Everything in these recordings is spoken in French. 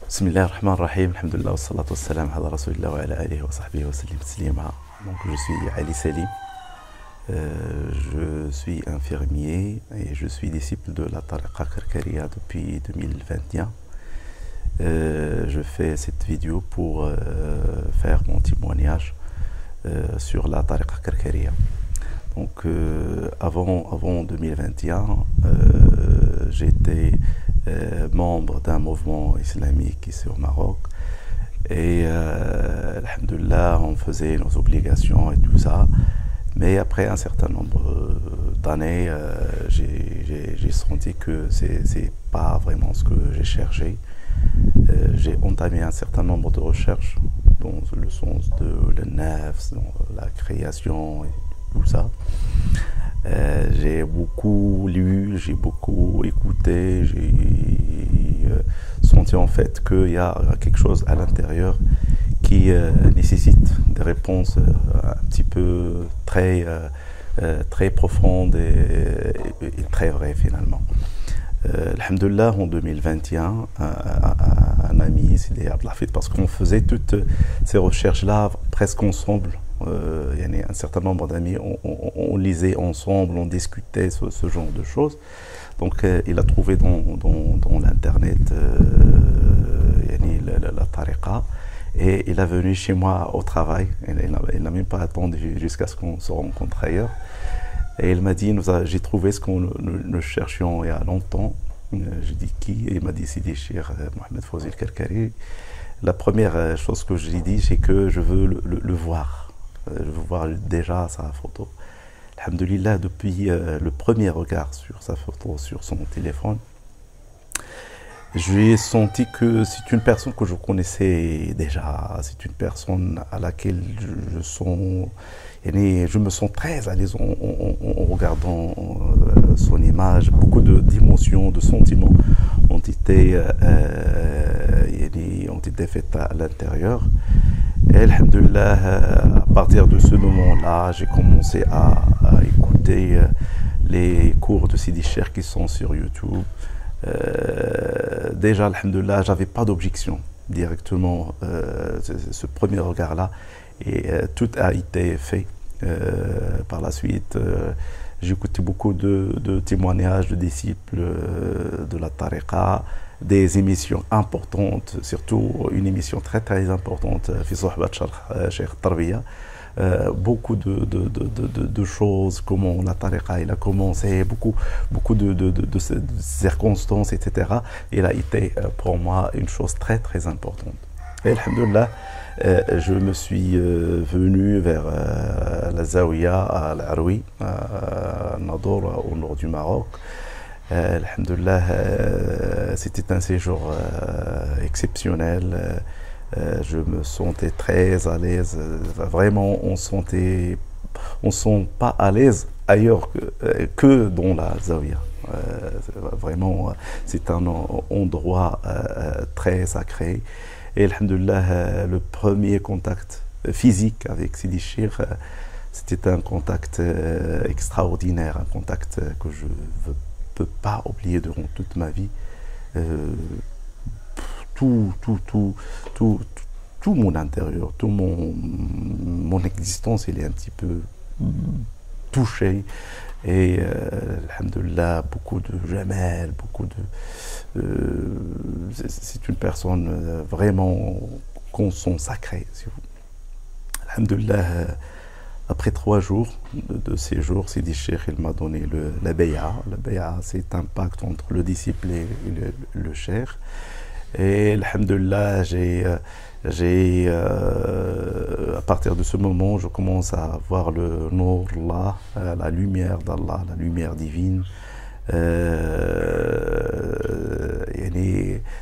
بسم الله الرحمن الرحيم الحمد لله والصلاة والسلام على رسول الله وعلى آله وصحبه وسلم تسليما. Donc je suis Ali Salim, je suis infirmier et je suis disciple de la Tariqa Karkaria depuis 2021. Je fais cette vidéo pour faire mon témoignage sur la Tariqa Karkaria. Donc avant 2021, j'étais membre d'un mouvement islamique ici au Maroc et alhamdoulilah, on faisait nos obligations et tout ça, mais après un certain nombre d'années, j'ai senti que c'est pas vraiment ce que j'ai cherché. J'ai entamé un certain nombre de recherches dans le sens de la nafs, dans la création et tout ça. J'ai beaucoup lu, j'ai beaucoup écouté, j'ai senti en fait qu'il y a quelque chose à l'intérieur qui nécessite des réponses un petit peu très profondes et très vraies finalement. Alhamdoulilah, en 2021, un ami, Sidi Abdelhafid, parce qu'on faisait toutes ces recherches-là presque ensemble. Il y a un certain nombre d'amis, on lisait ensemble, on discutait ce genre de choses. Donc il a trouvé dans l'internet la tariqa et il est venu chez moi au travail. Il n'a même pas attendu jusqu'à ce qu'on se rencontre ailleurs. Et il m'a dit, j'ai trouvé ce qu'on nous cherchions il y a longtemps. J'ai dit qui? Et il m'a dit Sidi Cheikh Mohamed Fawzi Karkari. La première chose que je lui ai dit, c'est que je veux le voir. Je veux voir déjà sa photo. Alhamdoulilah, depuis le premier regard sur sa photo sur son téléphone, j'ai senti que c'est une personne que je connaissais déjà. C'est une personne à laquelle je me sens très à l'aise en regardant son image. Beaucoup d'émotions, de sentiments ont été faits à l'intérieur. Et alhamdoulilah, à partir de ce moment-là, j'ai commencé à écouter les cours de Sidi Cheikh qui sont sur YouTube. Déjà, alhamdoulilah, j'avais pas d'objection directement, ce premier regard-là, et tout a été fait. Par la suite, j'ai écouté beaucoup de témoignages de disciples de la tariqa, des émissions importantes, surtout une émission très importante, fi Sohbat Cheikh Tarbiya. Beaucoup de choses, comment la tariqa il a commencé, beaucoup de circonstances, etc. Il a été pour moi une chose très importante. Et alhamdoulilah, je me suis venu vers la Zawiya à l'Aroui, à Nador, au nord du Maroc. Alhamdoulilah, c'était un séjour exceptionnel. Je me sentais très à l'aise. Vraiment, on ne sent pas à l'aise ailleurs que dans la Zawiya. Vraiment, c'est un endroit très sacré. Et alhamdoulilah, le premier contact physique avec Sidi Cheikh, c'était un contact extraordinaire, un contact que je ne peux pas oublier durant toute ma vie. Tout mon intérieur, tout mon existence, il est un petit peu touché. Et alhamdoulilah, beaucoup de jamal, c'est une personne vraiment qu'on sent sacrée. Alhamdoulilah, après 3 jours de séjour, Sidi Cheikh il m'a donné la bay'a. La bay'a, c'est un pacte entre le disciple et le cheikh. Et alhamdoulilah, à partir de ce moment, je commence à voir le Nour Allah, la lumière d'Allah, la lumière divine.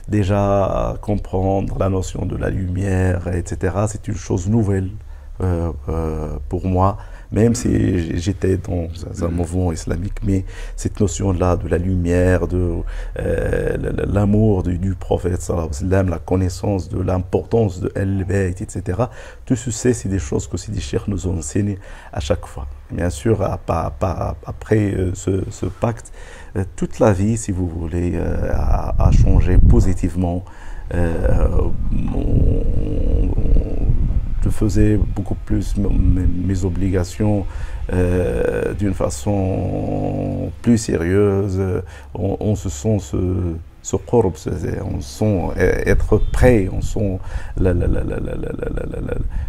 Déjà comprendre la notion de la lumière, etc., c'est une chose nouvelle pour moi, même si j'étais dans un mouvement islamique, mais cette notion-là de la lumière, de l'amour du prophète, sallallahu alayhi wa sallam, la connaissance de l'importance de Al-Bayt, etc., tout ceci, c'est des choses que Sidi Cheikh nous ont enseignées à chaque fois. Bien sûr, après ce pacte, toute la vie, si vous voulez, a changé positivement. je faisais beaucoup plus mes obligations d'une façon plus sérieuse. On se sent ce qurb, on sent être prêt, on sent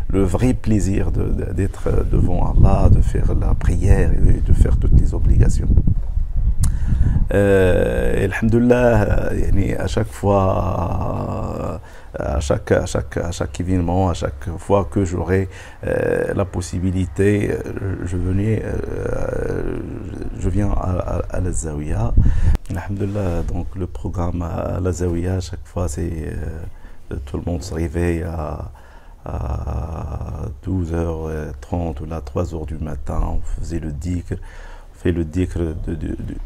le vrai plaisir d'être devant Allah, de faire la prière et de faire toutes les obligations. Alhamdulillah, à chaque fois, à chaque événement, à chaque fois que j'aurai la possibilité, je viens à la Zawiya. Alhamdulillah, donc le programme à la Zawiya, à chaque fois, c'est tout le monde se réveille à 12h30 ou là 3h du matin, on faisait le dhikr. Fait le dhikr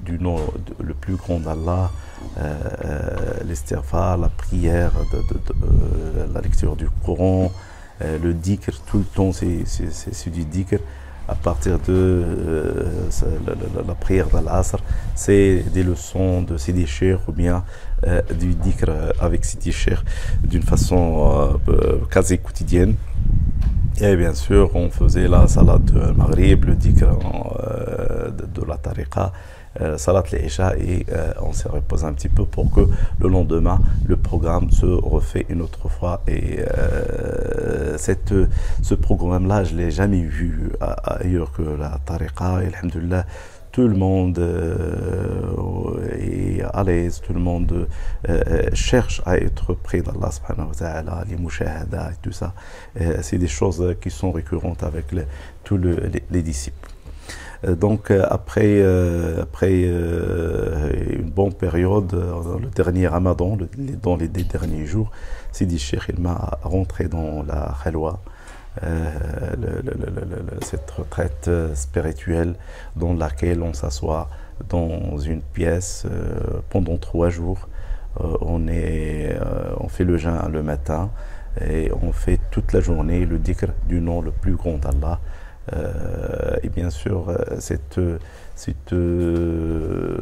du nom le plus grand d'Allah, l'istighfar, la prière, la lecture du Coran, le dhikr, tout le temps c'est du dhikr. À partir de la prière d'Al-Asr, c'est des leçons de Sidi Cheikh ou bien du dhikr avec Sidi Cheikh d'une façon quasi quotidienne. Et bien sûr, on faisait la salat de Maghrib, le dhikr de la tariqa, salat l'Isha, et on se repose un petit peu pour que le lendemain, le programme se refait une autre fois. Et ce programme-là, je ne l'ai jamais vu ailleurs que la tariqa. Et alhamdulillah, tout le monde est à l'aise, tout le monde cherche à être près d'Allah subhanahu wa ta'ala, les mushahada et tout ça. C'est des choses qui sont récurrentes avec tous les disciples. Donc après une bonne période, le dernier Ramadan, dans les derniers jours, Sidi Cheikh il m'a rentré dans la khalwa. Cette retraite spirituelle dans laquelle on s'assoit dans une pièce pendant 3 jours. On fait le jeûne le matin et on fait toute la journée le dhikr du nom le plus grand d'Allah. Et bien sûr, cette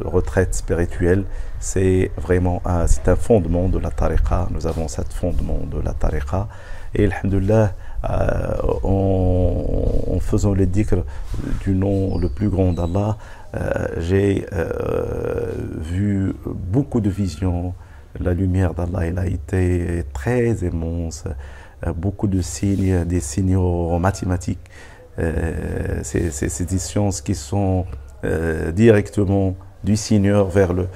retraite spirituelle, c'est vraiment un fondement de la tariqa. Nous avons ce fondement de la tariqa. Et alhamdulillah, en faisant le dhikr du nom le plus grand d'Allah, j'ai vu beaucoup de visions. La lumière d'Allah, elle a été très immense. Beaucoup de signes, des signaux mathématiques. C'est des sciences qui sont directement du Seigneur vers le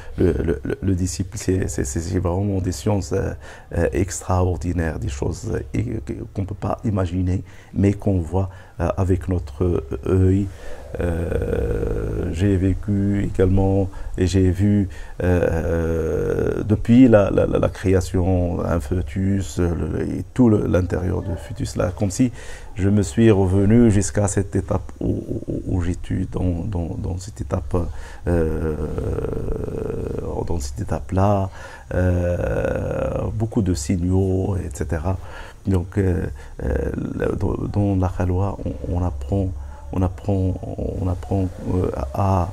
disciple. C'est vraiment des sciences extraordinaires, des choses qu'on ne peut pas imaginer, mais qu'on voit avec notre œil. J'ai vécu également et j'ai vu depuis la création un fœtus et tout l'intérieur du fœtus là, comme si je me suis revenu jusqu'à cette étape où j'étais dans cette étape là, beaucoup de signaux, etc. Donc dans la khalwa, on apprend à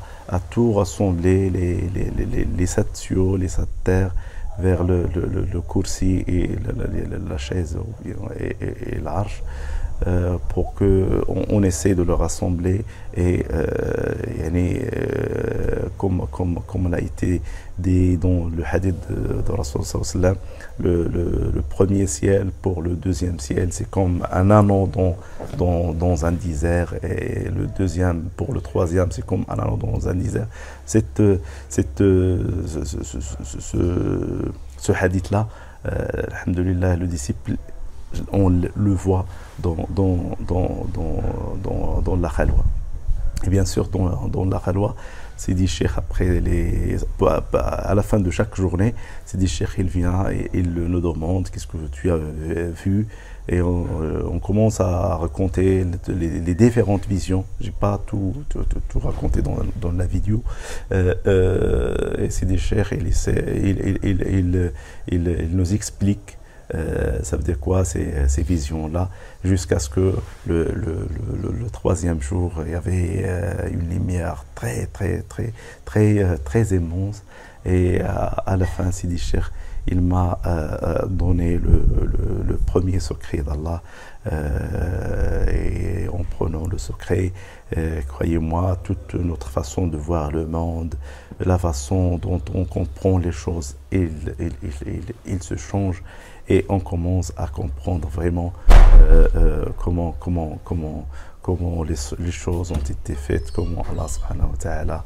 tout rassembler, les 7 cieux, les 7 terres vers le kursi et la chaise et l'arche, pour qu'on essaie de le rassembler et comme on a été dit dans le hadith de Rasul sallallahu alayhi wa sallam, le premier ciel pour le deuxième ciel, c'est comme un anneau dans un désert, et le deuxième pour le troisième, c'est comme un anneau dans un désert. Ce hadith-là, alhamdulillah, le disciple, on le voit dans la khalwa. Et bien sûr, dans la khalwa, Sidi Cheikh, à la fin de chaque journée, Sidi Cheikh, il vient et il nous demande qu'est-ce que tu as vu, et on commence à raconter les différentes visions. J'ai pas tout raconté dans la vidéo. Et Sidi Cheikh, il nous explique ça veut dire quoi ces visions-là, jusqu'à ce que le troisième jour, il y avait une lumière très immense, Et à la fin, Sidi Cheikh, il m'a donné le premier secret d'Allah. Et en prenant le secret, croyez-moi, toute notre façon de voir le monde, la façon dont on comprend les choses, il se change et on commence à comprendre vraiment comment les choses ont été faites, comment Allah subhanahu wa ta'ala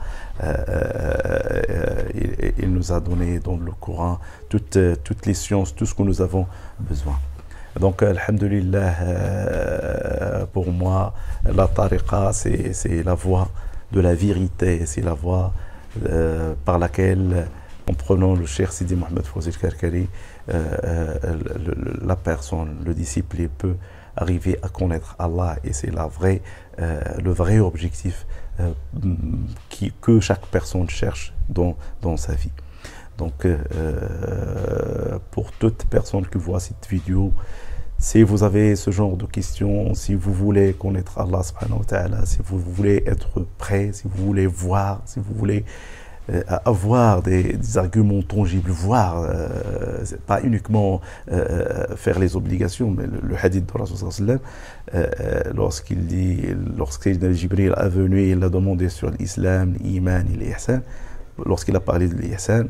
il nous a donné dans le Coran toutes les sciences, tout ce que nous avons besoin. Donc, alhamdulillah, pour moi, la tariqa, c'est la voie de la vérité, c'est la voie par laquelle, en prenant le Cheikh Sidi Mohamed Fawzi al-Karkari, la personne, le disciple, il peut arriver à connaître Allah, et c'est le vrai objectif que chaque personne cherche dans sa vie. Donc, pour toute personne qui voit cette vidéo, si vous avez ce genre de questions, si vous voulez connaître Allah subhanahu wa ta'ala, si vous voulez être prêt, si vous voulez voir, si vous voulez avoir des arguments tangibles, voir, pas uniquement faire les obligations, mais le hadith de Rasul sallallahu alayhi wa sallam, lorsqu'il Jibril est venu, il a demandé sur l'islam, l'iman et l'ihsan, lorsqu'il a parlé de l'ihsan,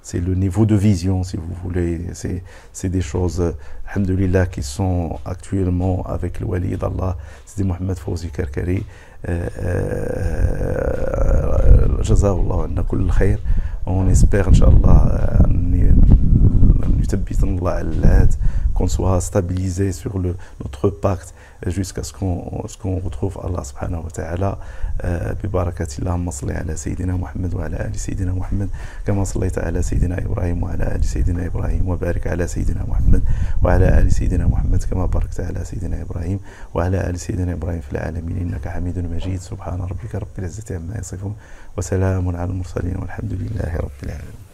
c'est le niveau de vision, si vous voulez. C'est des choses, alhamdulillah, qui sont actuellement avec le wali d'Allah, c'est Mohamed Fawzi Karkari. Jazahullah anna kull khair. On espère, Inch'Allah, qu'on soit stabilisé sur notre pacte jusqu'à ce qu'on retrouve Allah subhanahu wa ta'ala. ببركة اللهم صل على سيدنا محمد وعلى آل سيدنا محمد كما صليت على سيدنا إبراهيم وعلى آل سيدنا إبراهيم وبارك على سيدنا محمد وعلى آل سيدنا محمد كما باركت على سيدنا إبراهيم وعلى آل سيدنا إبراهيم في العالمين إنك حميد مجيد. سبحان ربك رب العزة عما يصفون وسلام على المرسلين والحمد لله رب العالمين.